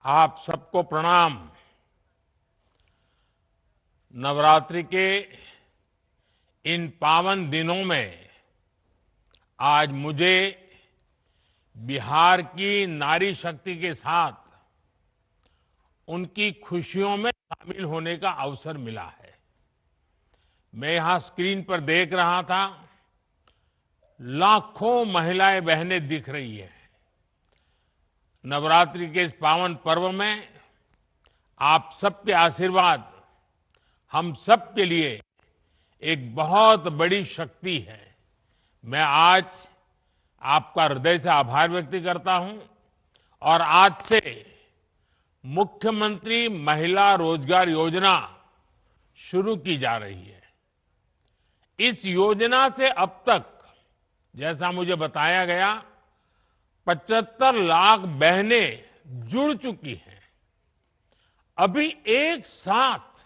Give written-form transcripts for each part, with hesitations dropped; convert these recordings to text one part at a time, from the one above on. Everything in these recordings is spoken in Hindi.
आप सबको प्रणाम। नवरात्रि के इन पावन दिनों में आज मुझे बिहार की नारी शक्ति के साथ उनकी खुशियों में शामिल होने का अवसर मिला है। मैं यहां स्क्रीन पर देख रहा था, लाखों महिलाएं बहनें दिख रही हैं। नवरात्रि के इस पावन पर्व में आप सबके आशीर्वाद हम सब के लिए एक बहुत बड़ी शक्ति है। मैं आज आपका हृदय से आभार व्यक्त करता हूं और आज से मुख्यमंत्री महिला रोजगार योजना शुरू की जा रही है। इस योजना से अब तक, जैसा मुझे बताया गया, 75 लाख बहनें जुड़ चुकी हैं। अभी एक साथ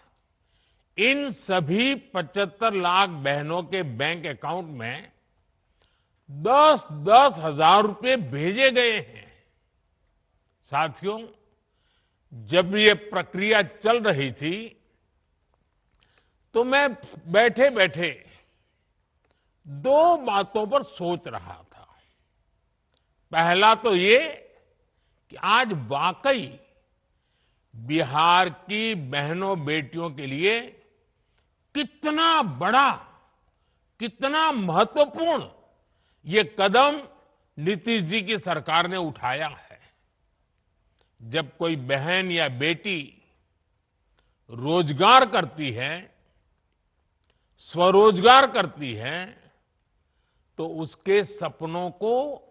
इन सभी 75 लाख बहनों के बैंक अकाउंट में 10-10 हजार रुपए भेजे गए हैं। साथियों, जब ये प्रक्रिया चल रही थी तो मैं बैठे बैठे दो बातों पर सोच रहा था। पहला तो ये कि आज वाकई बिहार की बहनों बेटियों के लिए कितना बड़ा, कितना महत्वपूर्ण ये कदम नीतीश जी की सरकार ने उठाया है। जब कोई बहन या बेटी रोजगार करती है, स्वरोजगार करती है, तो उसके सपनों को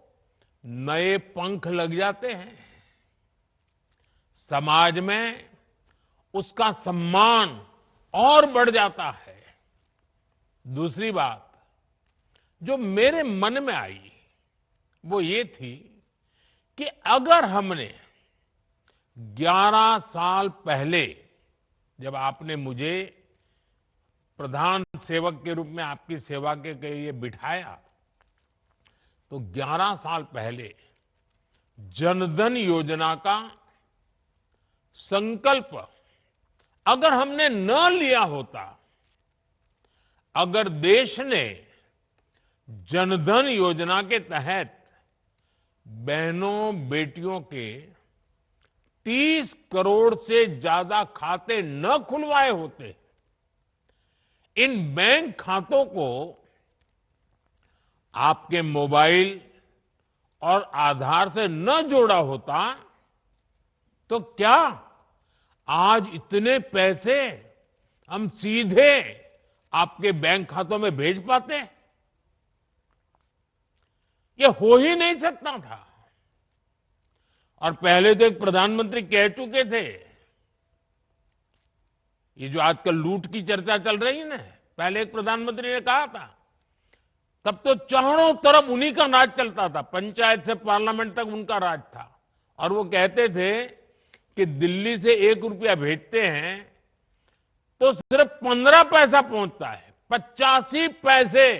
नए पंख लग जाते हैं। समाज में उसका सम्मान और बढ़ जाता है। दूसरी बात जो मेरे मन में आई वो ये थी कि अगर हमने 11 साल पहले, जब आपने मुझे प्रधान सेवक के रूप में आपकी सेवा के लिए बिठाया, तो 11 साल पहले जनधन योजना का संकल्प अगर हमने न लिया होता, अगर देश ने जनधन योजना के तहत बहनों बेटियों के 30 करोड़ से ज्यादा खाते न खुलवाए होते, इन बैंक खातों को आपके मोबाइल और आधार से न जोड़ा होता, तो क्या आज इतने पैसे हम सीधे आपके बैंक खातों में भेज पाते? ये हो ही नहीं सकता था। और पहले तो एक प्रधानमंत्री कह चुके थे, ये जो आजकल लूट की चर्चा चल रही है ना, पहले एक प्रधानमंत्री ने कहा था, तब तो चारों तरफ उन्हीं का राज चलता था, पंचायत से पार्लियामेंट तक उनका राज था। और वो कहते थे कि दिल्ली से 1 रुपया भेजते हैं तो सिर्फ 15 पैसा पहुंचता है, 85 पैसे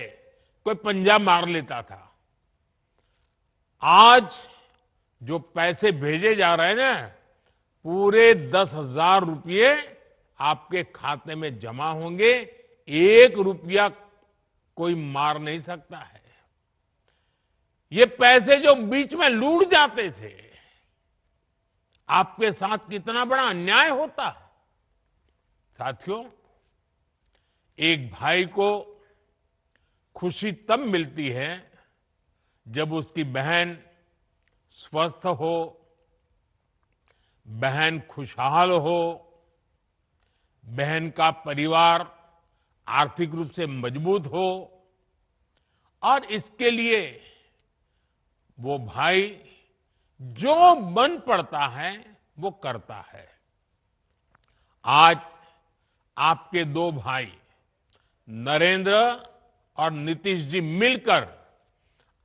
कोई पंजाब मार लेता था। आज जो पैसे भेजे जा रहे हैं ना, पूरे 10,000 रुपये आपके खाते में जमा होंगे। 1 रुपया कोई मार नहीं सकता है। ये पैसे जो बीच में लूट जाते थे, आपके साथ कितना बड़ा अन्याय होता। साथियों, एक भाई को खुशी तब मिलती है जब उसकी बहन स्वस्थ हो, बहन खुशहाल हो, बहन का परिवार आर्थिक रूप से मजबूत हो, और इसके लिए वो भाई जो बन पड़ता है वो करता है। आज आपके दो भाई नरेंद्र और नीतीश जी मिलकर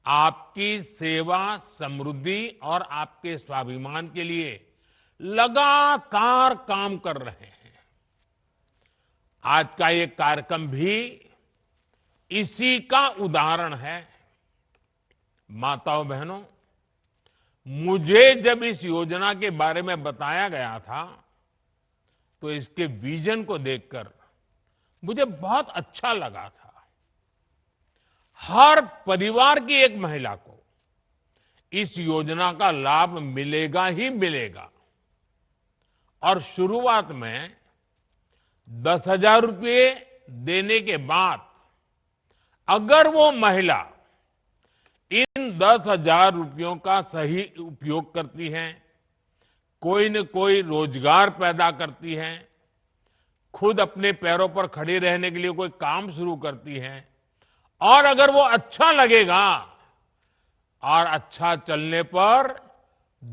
आपकी सेवा, समृद्धि और आपके स्वाभिमान के लिए लगातार काम कर रहे हैं। आज का ये कार्यक्रम भी इसी का उदाहरण है। माताओं बहनों, मुझे जब इस योजना के बारे में बताया गया था तो इसके विजन को देखकर मुझे बहुत अच्छा लगा था। हर परिवार की एक महिला को इस योजना का लाभ मिलेगा ही मिलेगा। और शुरुआत में 10,000 रुपये देने के बाद अगर वो महिला इन 10,000 रुपयों का सही उपयोग करती है, कोई न कोई रोजगार पैदा करती है, खुद अपने पैरों पर खड़ी रहने के लिए कोई काम शुरू करती है, और अगर वो अच्छा लगेगा और अच्छा चलने पर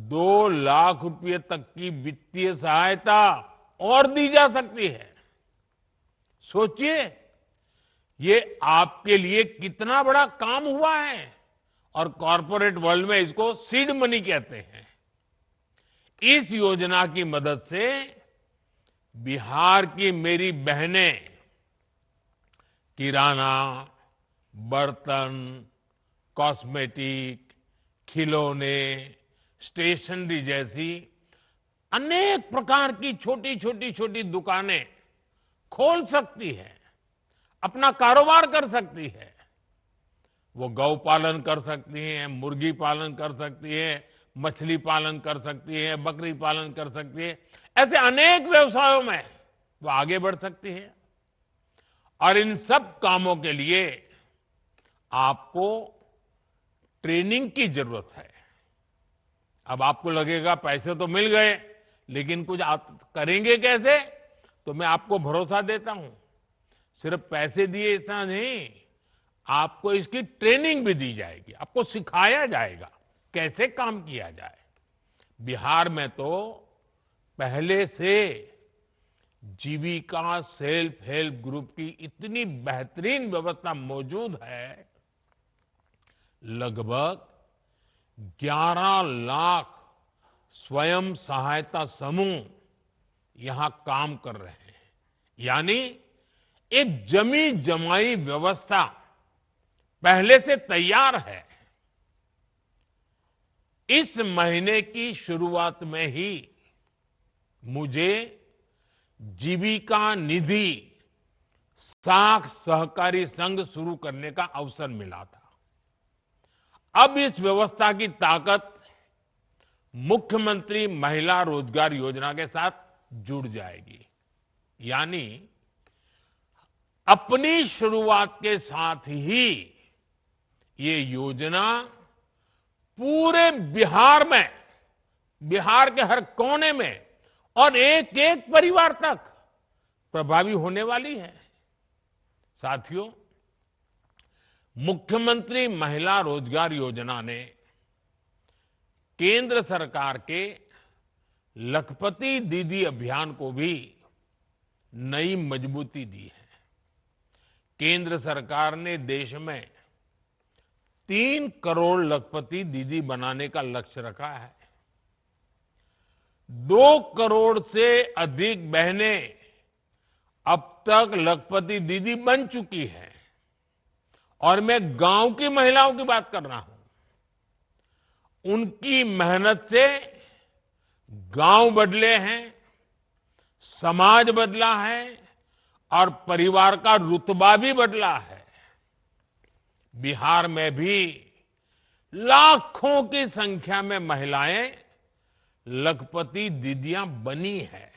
2 लाख रुपए तक की वित्तीय सहायता और दी जा सकती है। सोचिए, ये आपके लिए कितना बड़ा काम हुआ है। और कॉरपोरेट वर्ल्ड में इसको सीड मनी कहते हैं। इस योजना की मदद से बिहार की मेरी बहनें किराना, बर्तन, कॉस्मेटिक, खिलौने, स्टेशनरी जैसी अनेक प्रकार की छोटी दुकानें खोल सकती है, अपना कारोबार कर सकती है। वो गौ पालन कर सकती हैं, मुर्गी पालन कर सकती है, मछली पालन कर सकती है, बकरी पालन कर सकती है। ऐसे अनेक व्यवसायों में वो आगे बढ़ सकती है। और इन सब कामों के लिए आपको ट्रेनिंग की जरूरत है। अब आपको लगेगा पैसे तो मिल गए, लेकिन कुछ आप करेंगे कैसे? तो मैं आपको भरोसा देता हूं, सिर्फ पैसे दिए इतना नहीं, आपको इसकी ट्रेनिंग भी दी जाएगी, आपको सिखाया जाएगा कैसे काम किया जाए। बिहार में तो पहले से जीविका सेल्फ हेल्प ग्रुप की इतनी बेहतरीन व्यवस्था मौजूद है। लगभग 11 लाख स्वयं सहायता समूह यहां काम कर रहे हैं। यानी एक जमी जमाई व्यवस्था पहले से तैयार है। इस महीने की शुरुआत में ही मुझे जीविका निधि साख सहकारी संघ शुरू करने का अवसर मिला था। अब इस व्यवस्था की ताकत मुख्यमंत्री महिला रोजगार योजना के साथ जुड़ जाएगी। यानी अपनी शुरुआत के साथ ही ये योजना पूरे बिहार में, बिहार के हर कोने में और एक एक परिवार तक प्रभावी होने वाली है। साथियों, मुख्यमंत्री महिला रोजगार योजना ने केंद्र सरकार के लखपति दीदी अभियान को भी नई मजबूती दी है। केंद्र सरकार ने देश में 3 करोड़ लखपति दीदी बनाने का लक्ष्य रखा है। 2 करोड़ से अधिक बहनें अब तक लखपति दीदी बन चुकी है। और मैं गांव की महिलाओं की बात कर रहा हूं। उनकी मेहनत से गांव बदले हैं, समाज बदला है और परिवार का रुतबा भी बदला है। बिहार में भी लाखों की संख्या में महिलाएं लखपति दीदियां बनी है।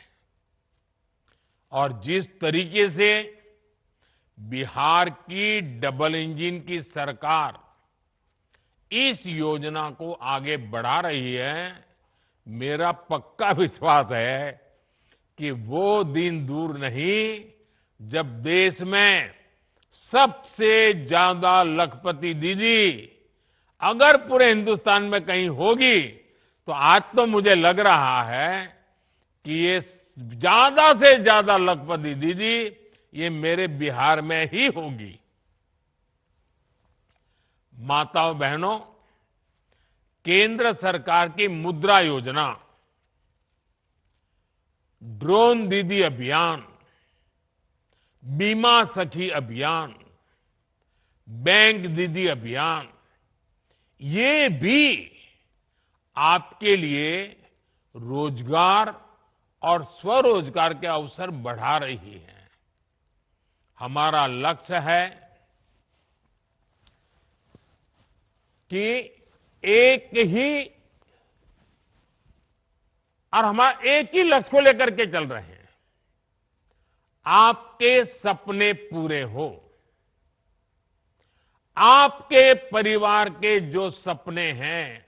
और जिस तरीके से बिहार की डबल इंजन की सरकार इस योजना को आगे बढ़ा रही है, मेरा पक्का विश्वास है कि वो दिन दूर नहीं जब देश में सबसे ज्यादा लखपति दीदी अगर पूरे हिंदुस्तान में कहीं होगी तो आज तो मुझे लग रहा है कि ये ज्यादा से ज्यादा लखपति दीदी ये मेरे बिहार में ही होगी। माताओं बहनों, केंद्र सरकार की मुद्रा योजना, ड्रोन दीदी अभियान, बीमा सखी अभियान, बैंक दीदी अभियान, ये भी आपके लिए रोजगार और स्वरोजगार के अवसर बढ़ा रही है। हमारा लक्ष्य है कि एक ही और हमारा एक ही लक्ष्य को लेकर के चल रहे हैं, आपके सपने पूरे हो। आपके परिवार के जो सपने हैं,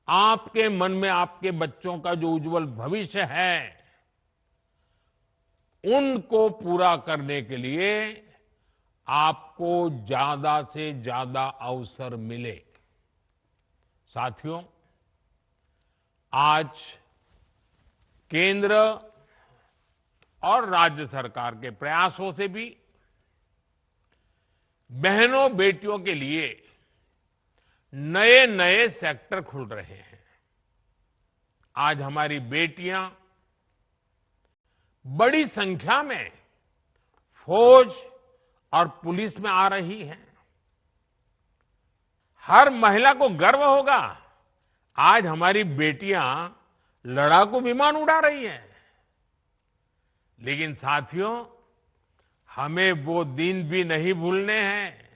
आपके मन में आपके बच्चों का जो उज्जवल भविष्य है, उनको पूरा करने के लिए आपको ज्यादा से ज्यादा अवसर मिले। साथियों, आज केंद्र और राज्य सरकार के प्रयासों से भी बहनों बेटियों के लिए नए नए सेक्टर खुल रहे हैं। आज हमारी बेटियां बड़ी संख्या में फौज और पुलिस में आ रही हैं। हर महिला को गर्व होगा, आज हमारी बेटियां लड़ाकू विमान उड़ा रही हैं। लेकिन साथियों, हमें वो दिन भी नहीं भूलने हैं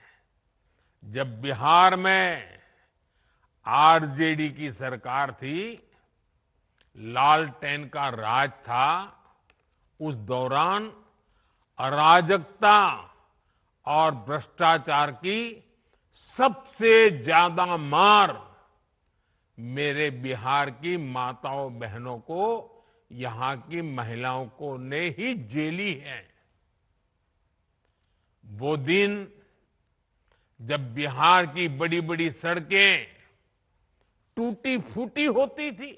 जब बिहार में आरजेडी की सरकार थी, लालटेन का राज था। उस दौरान अराजकता और भ्रष्टाचार की सबसे ज्यादा मार मेरे बिहार की माताओं बहनों को, यहां की महिलाओं को ने ही झेली है। वो दिन जब बिहार की बड़ी बड़ी सड़कें टूटी फूटी होती थी,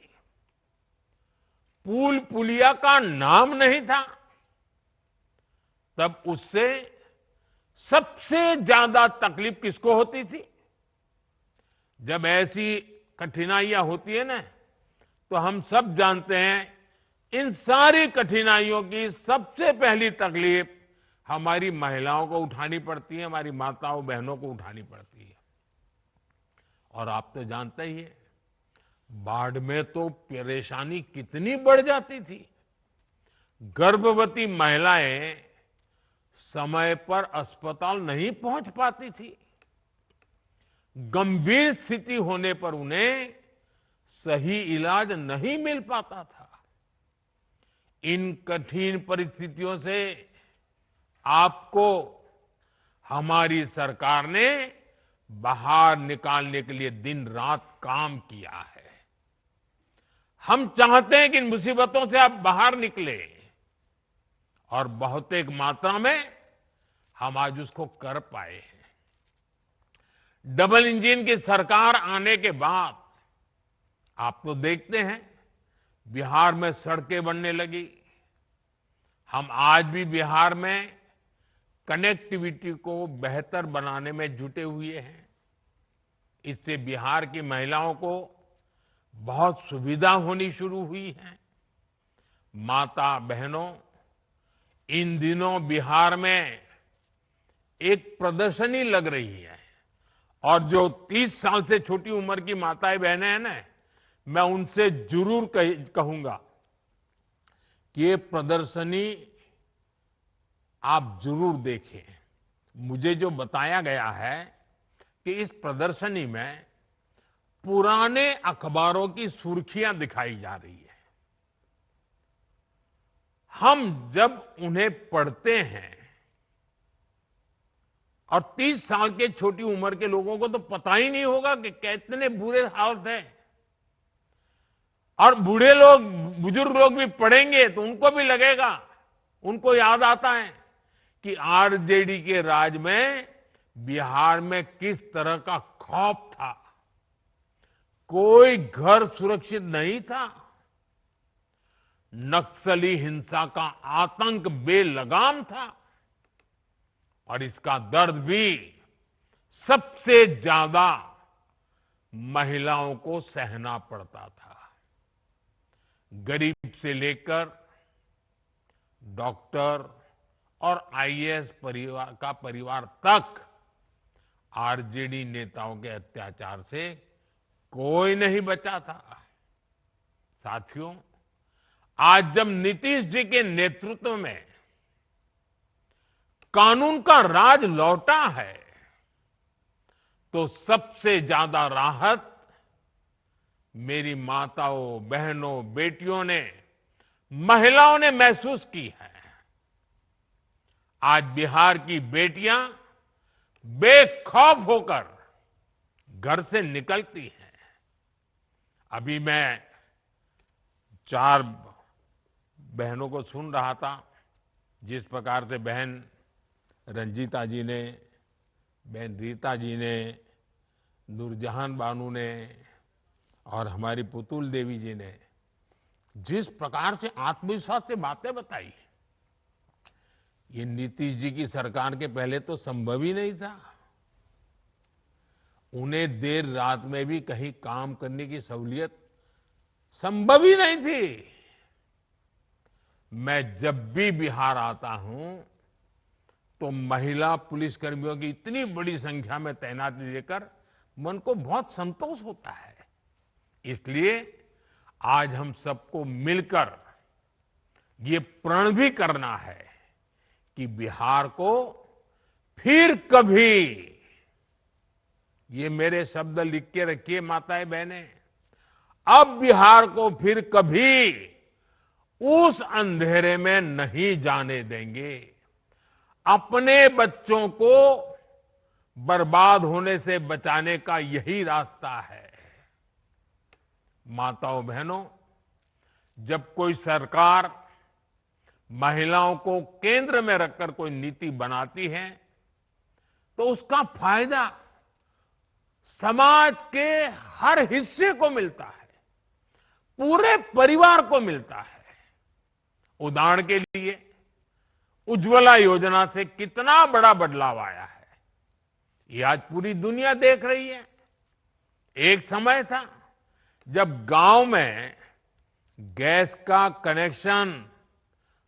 पुल पुलिया का नाम नहीं था, तब उससे सबसे ज्यादा तकलीफ किसको होती थी? जब ऐसी कठिनाइयां होती है ना, तो हम सब जानते हैं, इन सारी कठिनाइयों की सबसे पहली तकलीफ हमारी महिलाओं को उठानी पड़ती है, हमारी माताओं बहनों को उठानी पड़ती है। और आप तो जानते ही हैं, बाढ़ में तो परेशानी कितनी बढ़ जाती थी। गर्भवती महिलाएं समय पर अस्पताल नहीं पहुंच पाती थी। गंभीर स्थिति होने पर उन्हें सही इलाज नहीं मिल पाता था। इन कठिन परिस्थितियों से आपको हमारी सरकार ने बाहर निकालने के लिए दिन रात काम किया है। हम चाहते हैं कि इन मुसीबतों से आप बाहर निकले, और बहुत एक मात्रा में हम आज उसको कर पाए हैं। डबल इंजन की सरकार आने के बाद आप तो देखते हैं, बिहार में सड़कें बनने लगी। हम आज भी बिहार में कनेक्टिविटी को बेहतर बनाने में जुटे हुए हैं। इससे बिहार की महिलाओं को बहुत सुविधा होनी शुरू हुई है। माता बहनों, इन दिनों बिहार में एक प्रदर्शनी लग रही है, और जो 30 साल से छोटी उम्र की माताएं बहनें हैं ना, मैं उनसे जरूर कहूंगा कि ये प्रदर्शनी आप जरूर देखें। मुझे जो बताया गया है कि इस प्रदर्शनी में पुराने अखबारों की सुर्खियां दिखाई जा रही है। हम जब उन्हें पढ़ते हैं, और 30 साल के छोटी उम्र के लोगों को तो पता ही नहीं होगा कि कितने बुरे हालत हैं। और बूढ़े लोग, बुजुर्ग लोग भी पढ़ेंगे तो उनको भी लगेगा, उनको याद आता है कि आरजेडी के राज में बिहार में किस तरह का खौफ था। कोई घर सुरक्षित नहीं था। नक्सली हिंसा का आतंक बेलगाम था, और इसका दर्द भी सबसे ज्यादा महिलाओं को सहना पड़ता था। गरीब से लेकर डॉक्टर और आईएएस परिवार तक आरजेडी नेताओं के अत्याचार से कोई नहीं बचा था। साथियों, आज जब नीतीश जी के नेतृत्व में कानून का राज लौटा है, तो सबसे ज्यादा राहत मेरी माताओं, बहनों, बेटियों ने, महिलाओं ने महसूस की है। आज बिहार की बेटियां बेखौफ होकर घर से निकलती हैं। अभी मैं 4 बहनों को सुन रहा था, जिस प्रकार से बहन रंजीता जी ने, बहन रीता जी ने, नूरजहान बानू ने और हमारी पुतुल देवी जी ने जिस प्रकार से आत्मविश्वास से बातें बताई, ये नीतीश जी की सरकार के पहले तो संभव ही नहीं था। उन्हें देर रात में भी कहीं काम करने की सहूलियत संभव ही नहीं थी। मैं जब भी बिहार आता हूं तो महिला पुलिसकर्मियों की इतनी बड़ी संख्या में तैनाती देकर मन को बहुत संतोष होता है। इसलिए आज हम सबको मिलकर ये प्रण भी करना है कि बिहार को फिर कभी, ये मेरे शब्द लिख के रखिए माताएं बहनें, अब बिहार को फिर कभी उस अंधेरे में नहीं जाने देंगे। अपने बच्चों को बर्बाद होने से बचाने का यही रास्ता है। माताओं बहनों, जब कोई सरकार महिलाओं को केंद्र में रखकर कोई नीति बनाती है तो उसका फायदा समाज के हर हिस्से को मिलता है, पूरे परिवार को मिलता है। उदाहरण के लिए उज्ज्वला योजना से कितना बड़ा बदलाव आया है, ये आज पूरी दुनिया देख रही है। एक समय था जब गांव में गैस का कनेक्शन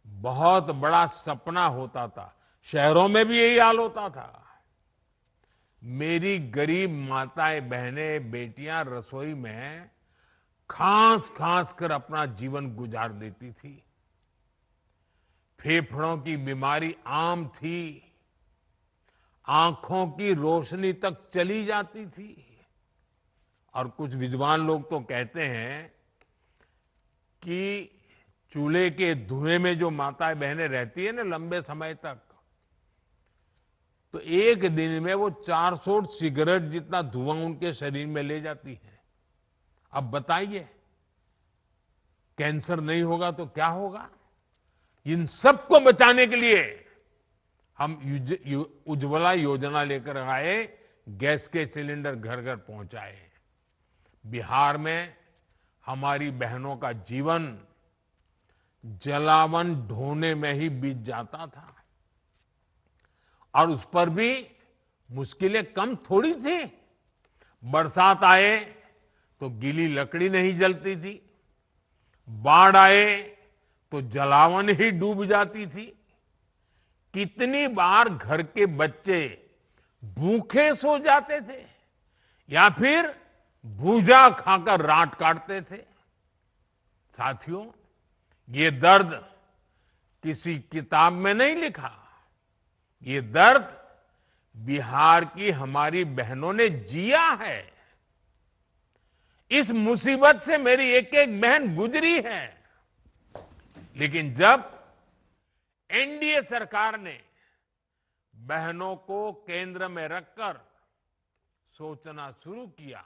बहुत बड़ा सपना होता था, शहरों में भी यही हाल होता था। मेरी गरीब माताएं, बहनें, बेटियां रसोई में खांस खांस कर अपना जीवन गुजार देती थी। फेफड़ों की बीमारी आम थी, आंखों की रोशनी तक चली जाती थी। और कुछ विद्वान लोग तो कहते हैं कि चूल्हे के धुएं में जो माताएं बहनें रहती है ना लंबे समय तक, तो एक दिन में वो 400 सिगरेट जितना धुआं उनके शरीर में ले जाती है। अब बताइए, कैंसर नहीं होगा तो क्या होगा? इन सबको बचाने के लिए हम उज्ज्वला योजना लेकर आए, गैस के सिलेंडर घर घर पहुंचाए। बिहार में हमारी बहनों का जीवन जलावन ढोने में ही बीत जाता था, और उस पर भी मुश्किलें कम थोड़ी थी। बरसात आए तो गीली लकड़ी नहीं जलती थी, बाढ़ आए तो जलावन ही डूब जाती थी। कितनी बार घर के बच्चे भूखे सो जाते थे या फिर भूजा खाकर रात काटते थे। साथियों, ये दर्द किसी किताब में नहीं लिखा, ये दर्द बिहार की हमारी बहनों ने जिया है। इस मुसीबत से मेरी एक एक बहन गुजरी है। लेकिन जब एनडीए सरकार ने बहनों को केंद्र में रखकर सोचना शुरू किया,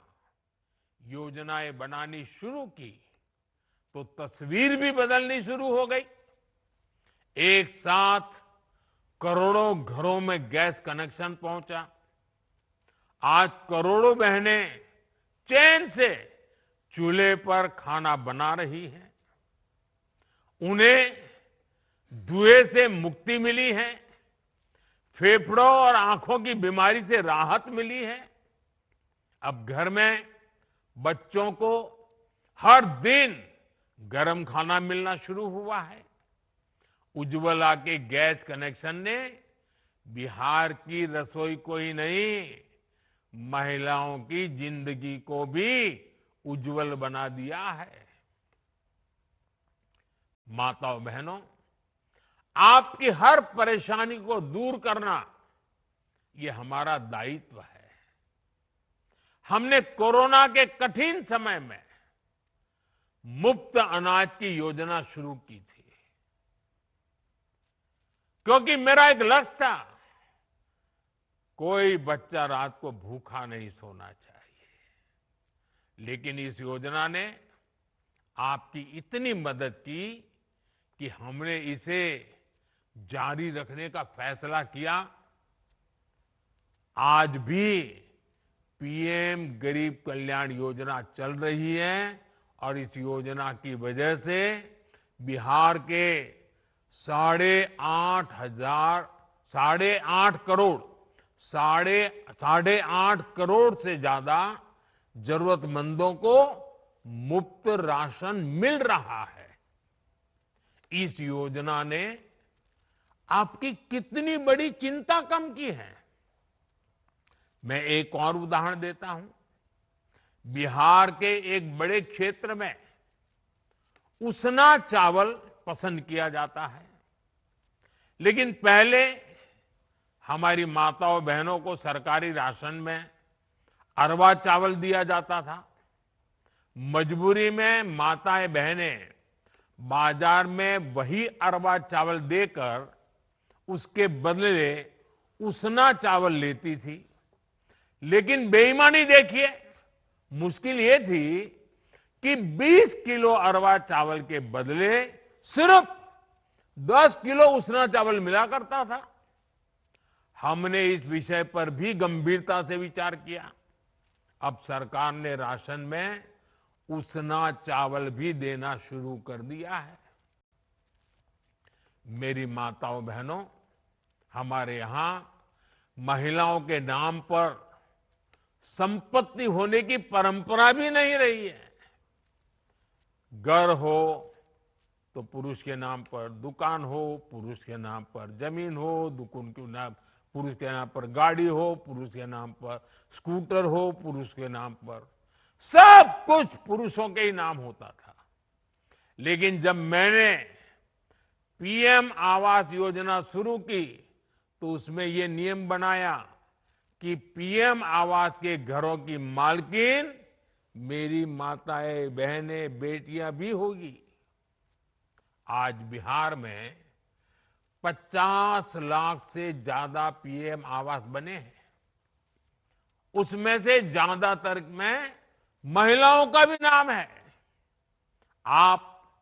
योजनाएं बनानी शुरू की, तो तस्वीर भी बदलनी शुरू हो गई। एक साथ करोड़ों घरों में गैस कनेक्शन पहुंचा। आज करोड़ों बहनें चैन से चूल्हे पर खाना बना रही हैं। उन्हें धुएं से मुक्ति मिली है, फेफड़ों और आंखों की बीमारी से राहत मिली है। अब घर में बच्चों को हर दिन गरम खाना मिलना शुरू हुआ है। उज्ज्वला के गैस कनेक्शन ने बिहार की रसोई को ही नहीं, महिलाओं की जिंदगी को भी उज्जवल बना दिया है। माताओं बहनों, आपकी हर परेशानी को दूर करना ये हमारा दायित्व है। हमने कोरोना के कठिन समय में मुफ्त अनाज की योजना शुरू की थी, क्योंकि मेरा एक लक्ष्य था, कोई बच्चा रात को भूखा नहीं सोना चाहिए। लेकिन इस योजना ने आपकी इतनी मदद की कि हमने इसे जारी रखने का फैसला किया। आज भी पीएम गरीब कल्याण योजना चल रही है और इस योजना की वजह से बिहार के 8.5 करोड़ से ज्यादा जरूरतमंदों को मुफ्त राशन मिल रहा है। इस योजना ने आपकी कितनी बड़ी चिंता कम की है। मैं एक और उदाहरण देता हूं। बिहार के एक बड़े क्षेत्र में उसना चावल पसंद किया जाता है, लेकिन पहले हमारी माताओं बहनों को सरकारी राशन में अरवा चावल दिया जाता था। मजबूरी में माताएं बहनें बाजार में वही अरवा चावल देकर उसके बदले उसना चावल लेती थी। लेकिन बेईमानी देखिए, मुश्किल ये थी कि 20 किलो अरवा चावल के बदले सिर्फ 10 किलो उसना चावल मिला करता था। हमने इस विषय पर भी गंभीरता से विचार किया। अब सरकार ने राशन में उसना चावल भी देना शुरू कर दिया है। मेरी माताओं बहनों, हमारे यहां महिलाओं के नाम पर संपत्ति होने की परंपरा भी नहीं रही है। घर हो तो पुरुष के नाम पर, दुकान हो पुरुष के नाम पर, जमीन हो दुकान के नाम पुरुष के नाम पर, गाड़ी हो पुरुष के नाम पर, स्कूटर हो पुरुष के नाम पर, सब कुछ पुरुषों के ही नाम होता था। लेकिन जब मैंने पीएम आवास योजना शुरू की तो उसमें यह नियम बनाया कि पीएम आवास के घरों की मालकिन मेरी माताएं बहनें बेटियां भी होगी। आज बिहार में 50 लाख से ज्यादा पीएम आवास बने हैं। उसमें से ज्यादातर में महिलाओं का भी नाम है। आप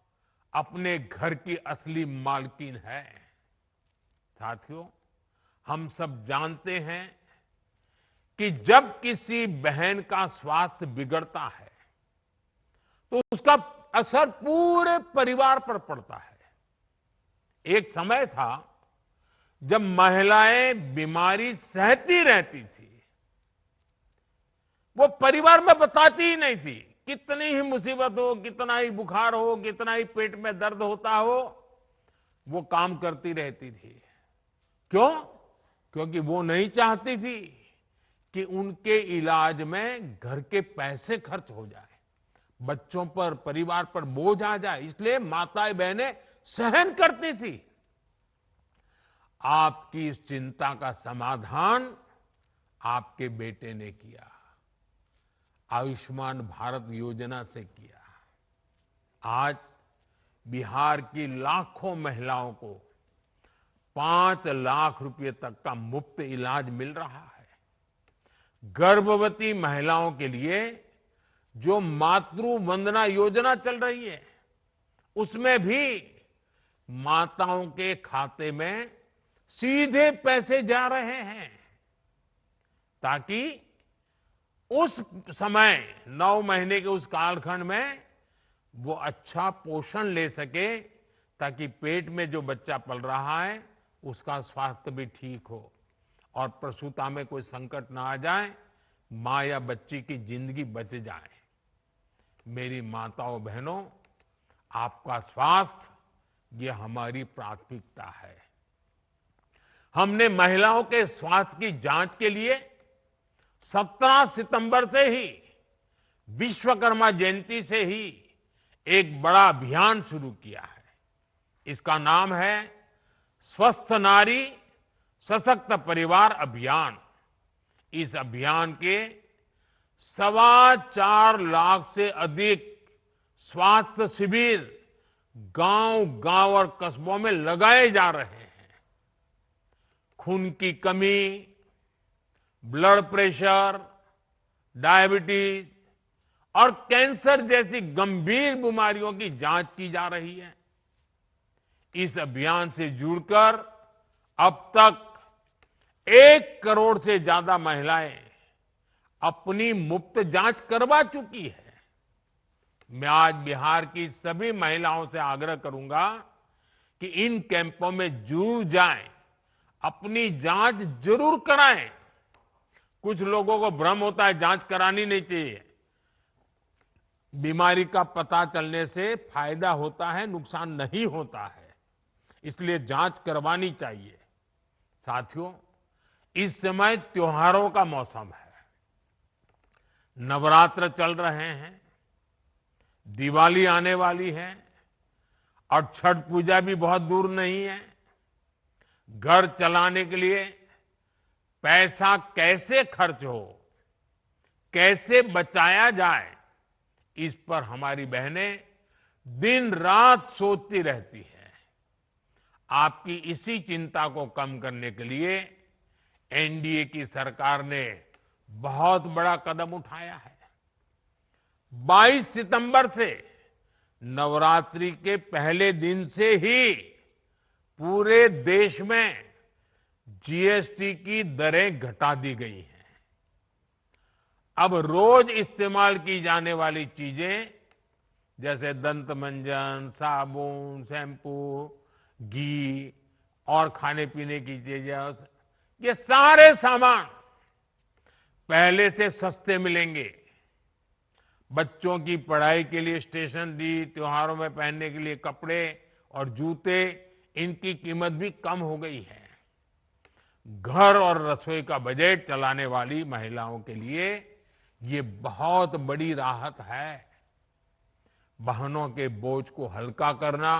अपने घर की असली मालकिन है। साथियों, हम सब जानते हैं कि जब किसी बहन का स्वास्थ्य बिगड़ता है तो उसका असर पूरे परिवार पर पड़ता है। एक समय था जब महिलाएं बीमारी सहती रहती थी, वो परिवार में बताती ही नहीं थी। कितनी ही मुसीबत हो, कितना ही बुखार हो, कितना ही पेट में दर्द होता हो, वो काम करती रहती थी। क्यों? क्योंकि वो नहीं चाहती थी कि उनके इलाज में घर के पैसे खर्च हो जाए, बच्चों पर, परिवार पर बोझ आ जाए। इसलिए माताएं बहनें सहन करती थी। आपकी इस चिंता का समाधान आपके बेटे ने किया, आयुष्मान भारत योजना से किया। आज बिहार की लाखों महिलाओं को 5 लाख रुपए तक का मुफ्त इलाज मिल रहा है। गर्भवती महिलाओं के लिए जो मातृ वंदना योजना चल रही है, उसमें भी माताओं के खाते में सीधे पैसे जा रहे हैं, ताकि उस समय 9 महीने के उस कालखंड में वो अच्छा पोषण ले सके, ताकि पेट में जो बच्चा पल रहा है उसका स्वास्थ्य भी ठीक हो और प्रसूता में कोई संकट ना आ जाए, मां या बच्ची की जिंदगी बच जाए। मेरी माताओं बहनों, आपका स्वास्थ्य ये हमारी प्राथमिकता है। हमने महिलाओं के स्वास्थ्य की जांच के लिए 17 सितंबर से ही, विश्वकर्मा जयंती से ही एक बड़ा अभियान शुरू किया है। इसका नाम है स्वस्थ नारी सशक्त परिवार अभियान। इस अभियान के 4.25 लाख से अधिक स्वास्थ्य शिविर गांव-गांव और कस्बों में लगाए जा रहे हैं। खून की कमी, ब्लड प्रेशर, डायबिटीज और कैंसर जैसी गंभीर बीमारियों की जांच की जा रही है। इस अभियान से जुड़कर अब तक 1 करोड़ से ज्यादा महिलाएं अपनी मुफ्त जांच करवा चुकी है। मैं आज बिहार की सभी महिलाओं से आग्रह करूंगा कि इन कैंपों में जरूर जाएं, अपनी जांच जरूर कराएं। कुछ लोगों को भ्रम होता है जांच करानी नहीं चाहिए। बीमारी का पता चलने से फायदा होता है, नुकसान नहीं होता है, इसलिए जांच करवानी चाहिए। साथियों, इस समय त्योहारों का मौसम है, नवरात्र चल रहे हैं, दिवाली आने वाली है और छठ पूजा भी बहुत दूर नहीं है। घर चलाने के लिए पैसा कैसे खर्च हो, कैसे बचाया जाए, इस पर हमारी बहनें दिन रात सोचती रहती है। आपकी इसी चिंता को कम करने के लिए एनडीए की सरकार ने बहुत बड़ा कदम उठाया है। 22 सितंबर से नवरात्रि के पहले दिन से ही पूरे देश में जीएसटी की दरें घटा दी गई हैं। अब रोज इस्तेमाल की जाने वाली चीजें जैसे दंत मंजन, साबुन, शैम्पू, घी और खाने पीने की चीजें, ये सारे सामान पहले से सस्ते मिलेंगे। बच्चों की पढ़ाई के लिए स्टेशनरी, त्योहारों में पहनने के लिए कपड़े और जूते, इनकी कीमत भी कम हो गई है। घर और रसोई का बजट चलाने वाली महिलाओं के लिए ये बहुत बड़ी राहत है। बहनों के बोझ को हल्का करना,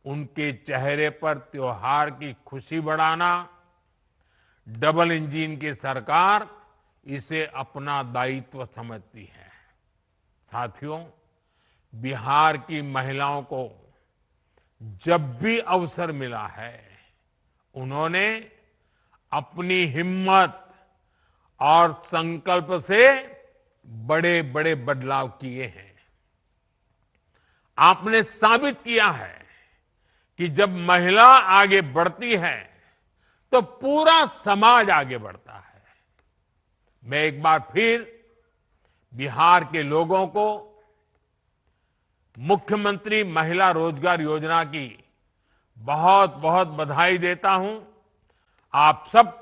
उनके चेहरे पर त्योहार की खुशी बढ़ाना, डबल इंजन की सरकार इसे अपना दायित्व समझती है। साथियों, बिहार की महिलाओं को जब भी अवसर मिला है, उन्होंने अपनी हिम्मत और संकल्प से बड़े बड़े बदलाव किए हैं। आपने साबित किया है कि जब महिला आगे बढ़ती है तो पूरा समाज आगे बढ़ता है। मैं एक बार फिर बिहार के लोगों को मुख्यमंत्री महिला रोजगार योजना की बहुत बहुत बधाई देता हूं। आप सबको